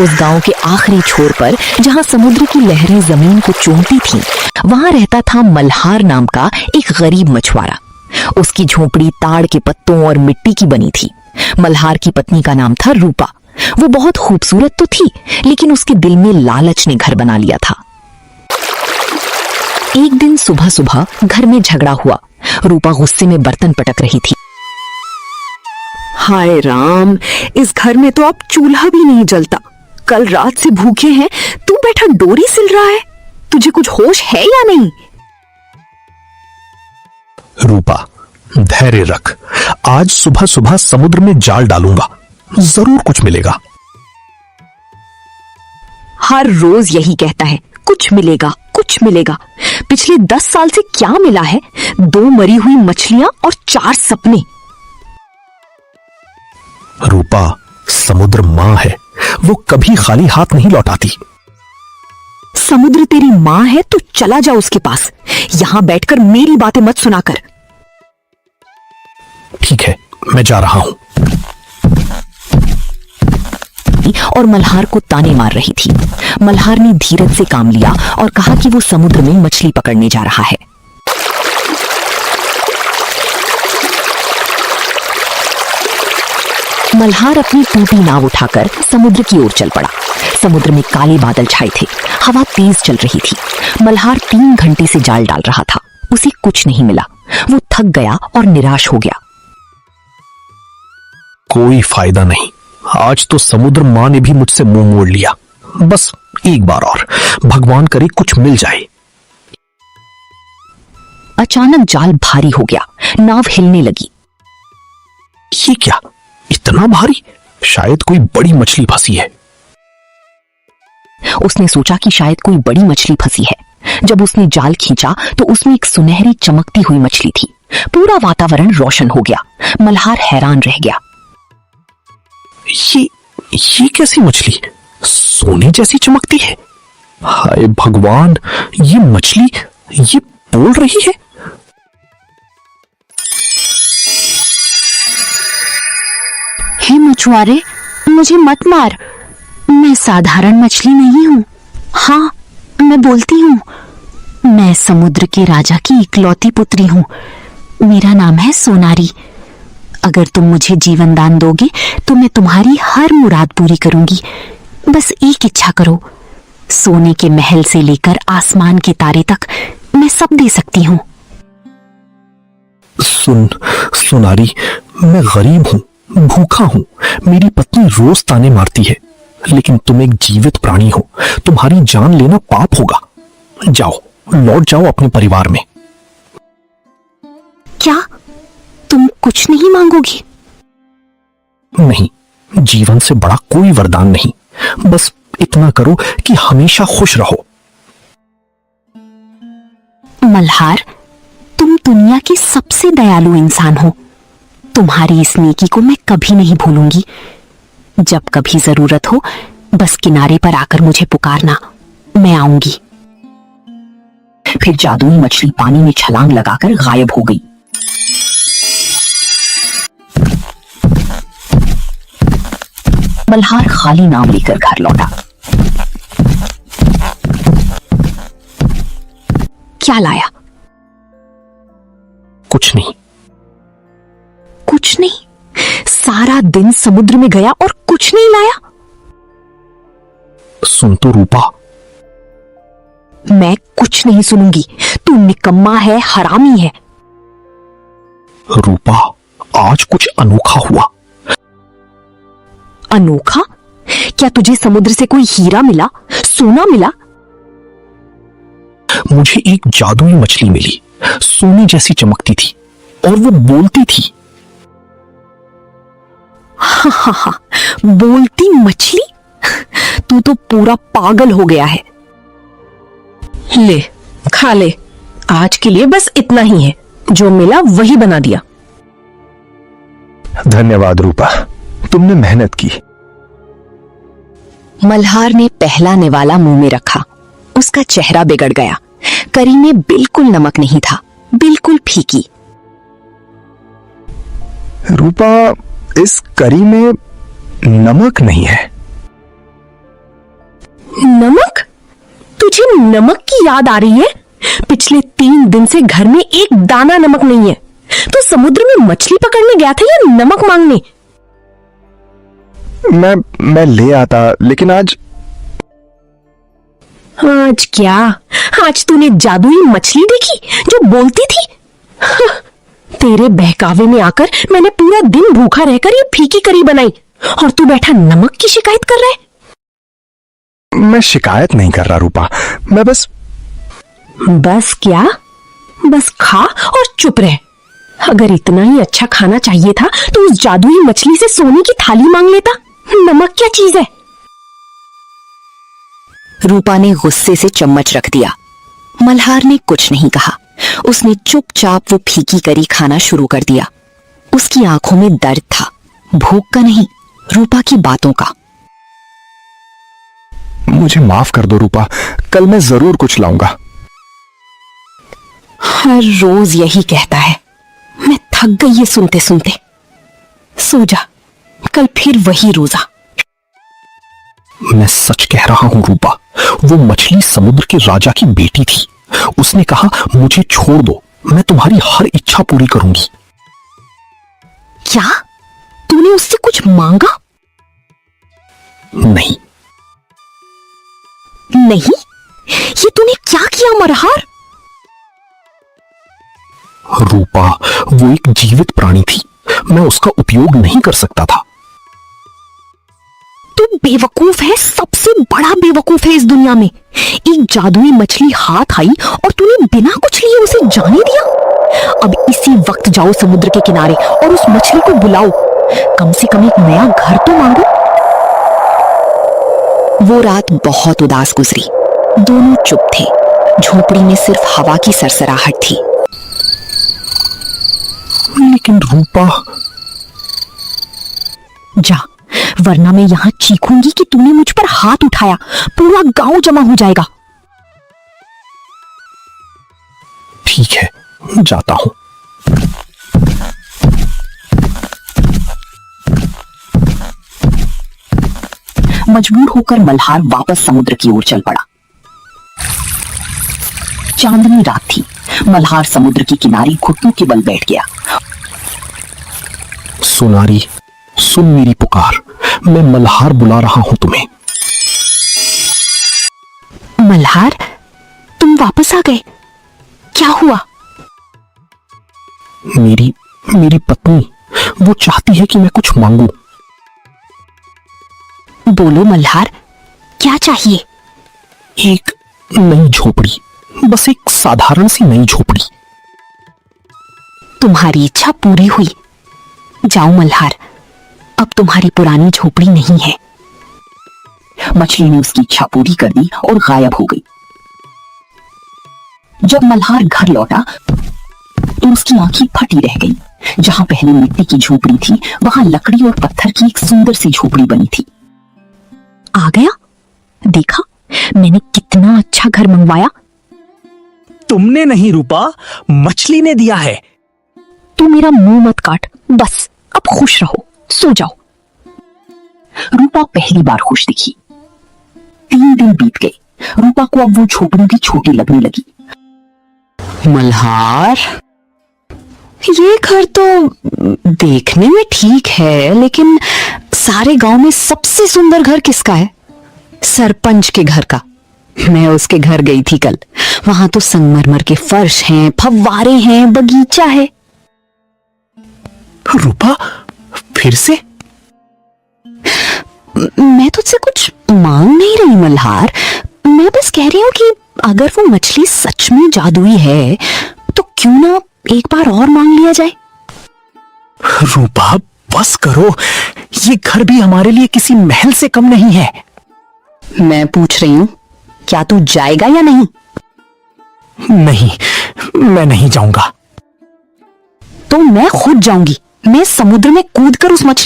उस गांव के आखिरी छोर पर, जहां समुद्र की लहरें जमीन को चूमती थीं, वहां रहता था मल्हार नाम का एक गरीब मछुआरा। उसकी झोपड़ी ताड़ के पत्तों और मिट्टी की बनी थी। मल्हार की पत्नी का नाम था रूपा। वो बहुत खूबसूरत तो थी, लेकिन उसके दिल में लालच ने घर बना लिया था। एक दिन सुबह सुबह घर में झगड़ा हुआ। रूपा गुस्से में बर्तन पटक रही थी। हाय राम, इस घर में तो अब चूल्हा भी नहीं जलता। कल रात से भूखे हैं, तू बैठा डोरी सिल रहा है। तुझे कुछ होश है या नहीं? रूपा, धैर्य रख। आज सुबह सुबह समुद्र में जाल डालूंगा, जरूर कुछ मिलेगा। हर रोज यही कहता है, कुछ मिलेगा कुछ मिलेगा। पिछले 10 साल से क्या मिला है? 2 मरी हुई मछलियां और 4 सपने। रूपा, समुद्र मां है, वो कभी खाली हाथ नहीं लौटाती। समुद्र तेरी मां है तो चला जा उसके पास। यहां बैठकर मेरी बातें मत सुनाकर। ठीक है, मैं जा रहा हूं। और मल्हार को ताने मार रही थी। मल्हार ने धीरज से काम लिया और कहा कि वो समुद्र में मछली पकड़ने जा रहा है। मल्हार अपनी टूटी नाव उठाकर समुद्र की ओर चल पड़ा। समुद्र में काले बादल छाए थे, हवा तेज चल रही थी। मल्हार 3 घंटे से जाल डाल रहा था, उसे कुछ नहीं मिला। वो थक गया और निराश हो गया। कोई फायदा नहीं, आज तो समुद्र मां ने भी मुझसे मुंह मोड़ लिया। बस एक बार और, भगवान करे कुछ मिल जाए। अचानक जाल भारी हो गया, नाव हिलने लगी। ये क्या, इतना भारी? शायद कोई बड़ी मछली फंसी है। उसने सोचा कि शायद कोई बड़ी मछली फंसी है। जब उसने जाल खींचा तो उसमें एक सुनहरी चमकती हुई मछली थी। पूरा वातावरण रोशन हो गया। मल्हार हैरान रह गया। ये कैसी मछली? सोने जैसी चमकती है। हाय भगवान, ये मछली ये बोल रही है। हे मछुआरे, मुझे मत मार। मैं साधारण मछली नहीं हूँ। हाँ, मैं बोलती हूँ। मैं समुद्र के राजा की इकलौती पुत्री हूँ। मेरा नाम है सोनारी। अगर तुम मुझे जीवन दान दोगे तो मैं तुम्हारी हर मुराद पूरी करूंगी। बस एक इच्छा करो। सोने के महल से लेकर आसमान के तारे तक मैं सब दे सकती हूँ। सोनारी, मैं गरीब हूँ, भूखा हूँ। मेरी पत्नी रोज ताने मारती है, लेकिन तुम एक जीवित प्राणी हो। तुम्हारी जान लेना पाप होगा। जाओ, लौट जाओ अपने परिवार में। क्या तुम कुछ नहीं मांगोगी? नहीं, जीवन से बड़ा कोई वरदान नहीं। बस इतना करो कि हमेशा खुश रहो। मल्हार, तुम दुनिया के सबसे दयालु इंसान हो। तुम्हारी इस नेकी को मैं कभी नहीं भूलूंगी। जब कभी जरूरत हो, बस किनारे पर आकर मुझे पुकारना, मैं आऊंगी। फिर जादुई मछली पानी में छलांग लगाकर गायब हो गई। मल्हार खाली नाव लेकर घर लौटा। क्या लाया? कुछ नहीं। कुछ नहीं? सारा दिन समुद्र में गया और कुछ नहीं लाया? सुन तो रूपा। मैं कुछ नहीं सुनूंगी। तू निकम्मा है, हरामी है। रूपा, आज कुछ अनोखा हुआ। अनोखा? क्या तुझे समुद्र से कोई हीरा मिला, सोना मिला? मुझे एक जादुई मछली मिली, सोने जैसी चमकती थी और वो बोलती थी। हा, बोलती मछली? तू तो पूरा पागल हो गया है। ले, खा ले। आज के लिए बस इतना ही है, जो मिला वही बना दिया। धन्यवाद रूपा, तुमने मेहनत की। मल्हार ने पहला निवाला मुंह में रखा। उसका चेहरा बिगड़ गया। करी में बिल्कुल नमक नहीं था, बिल्कुल फीकी। रूपा, इस करी में नमक नहीं है। नमक? तुझे नमक की याद आ रही है? पिछले 3 दिन से घर में एक दाना नमक नहीं है। तो समुद्र में मछली पकड़ने गया था या नमक मांगने? मैं ले आता, लेकिन आज क्या? आज तूने जादुई मछली देखी जो बोलती थी? तेरे बहकावे में आकर मैंने पूरा दिन भूखा रहकर ये फीकी करी बनाई और तू बैठा नमक की शिकायत कर रहा है। मैं शिकायत नहीं कर रहा रूपा, मैं बस क्या? बस खा और चुप रह। अगर इतना ही अच्छा खाना चाहिए था तो उस जादुई मछली से सोने की थाली मांग लेता। नमक क्या चीज है? रूपा ने गुस्से से चम्मच रख दिया। मल्हार ने कुछ नहीं कहा। उसने चुपचाप वो फीकी करी खाना शुरू कर दिया। उसकी आंखों में दर्द था, भूख का नहीं, रूपा की बातों का। मुझे माफ कर दो रूपा, कल मैं जरूर कुछ लाऊंगा। हर रोज यही कहता है। मैं थक गई ये सुनते सुनते। सो जा, कल फिर वही रोजा। मैं सच कह रहा हूं रूपा, वो मछली समुद्र के राजा की बेटी थी। उसने कहा मुझे छोड़ दो, मैं तुम्हारी हर इच्छा पूरी करूंगी। क्या तूने उससे कुछ मांगा? नहीं। नहीं? ये तूने क्या किया मल्हार? रूपा, वो एक जीवित प्राणी थी, मैं उसका उपयोग नहीं कर सकता था। तू बेवकूफ है, सबसे बड़ा बेवकूफ है इस दुनिया में। एक जादुई मछली हाथ आई और तूने बिना कुछ लिए उसे जाने दिया। अब इसी वक्त जाओ समुद्र के किनारे और उस मछली को बुलाओ। कम से कम एक नया घर तो मांगो। वो रात बहुत उदास गुजरी। दोनों चुप थे। झोपड़ी में सिर्फ हवा की सरसराहट थी। लेकिन रूपा, जा, वरना मैं यहां चीखूंगी कि तूने मुझ पर हाथ उठाया। पूरा गांव जमा हो जाएगा। ठीक है, जाता हूं। मजबूर होकर मल्हार वापस समुद्र की ओर चल पड़ा। चांदनी रात थी। मल्हार समुद्र के किनारे घुटनों के बल बैठ गया। सुनारी, सुन मेरी पुकार, मैं मल्हार बुला रहा हूं तुम्हें। मल्हार, तुम वापस आ गए? क्या हुआ? मेरी पत्नी, वो चाहती है कि मैं कुछ मांगू। बोलो मल्हार, क्या चाहिए? एक नई झोपड़ी, बस एक साधारण सी नई झोपड़ी। तुम्हारी इच्छा पूरी हुई। जाओ मल्हार, अब तुम्हारी पुरानी झोपड़ी नहीं है। मछली ने उसकी इच्छा पूरी कर दी और गायब हो गई। जब मल्हार घर लौटा तो उसकी आंखें फटी रह गई। जहां पहले मिट्टी की झोपड़ी थी, वहां लकड़ी और पत्थर की एक सुंदर सी झोपड़ी बनी थी। आ गया? देखा, मैंने कितना अच्छा घर मंगवाया। तुमने नहीं रूपा, मछली ने दिया है। तू मेरा मुंह मत काट, बस अब खुश रहो, सो जाओ। रूपा पहली बार खुश दिखी। 3 दिन बीत गए। रूपा को अब वो झोपड़ी भी छोटी लगने लगी। मल्हार, ये घर तो देखने में ठीक है, लेकिन सारे गांव में सबसे सुंदर घर किसका है? सरपंच के घर का। मैं उसके घर गई थी कल। वहां तो संगमरमर के फर्श हैं, फव्वारे हैं, बगीचा है। रूपा, फिर से? मैं तुझसे कुछ मांग नहीं रही मल्हार, मैं बस कह रही हूं कि अगर वो मछली सच में जादुई है तो क्यों ना एक बार और मांग लिया जाए। रूपा, बस करो, ये घर भी हमारे लिए किसी महल से कम नहीं है। मैं पूछ रही हूं, क्या तू जाएगा या नहीं? नहीं, मैं नहीं जाऊंगा। तो मैं खुद जाऊंगी। मैं समुद्र में कूदकर उस मछली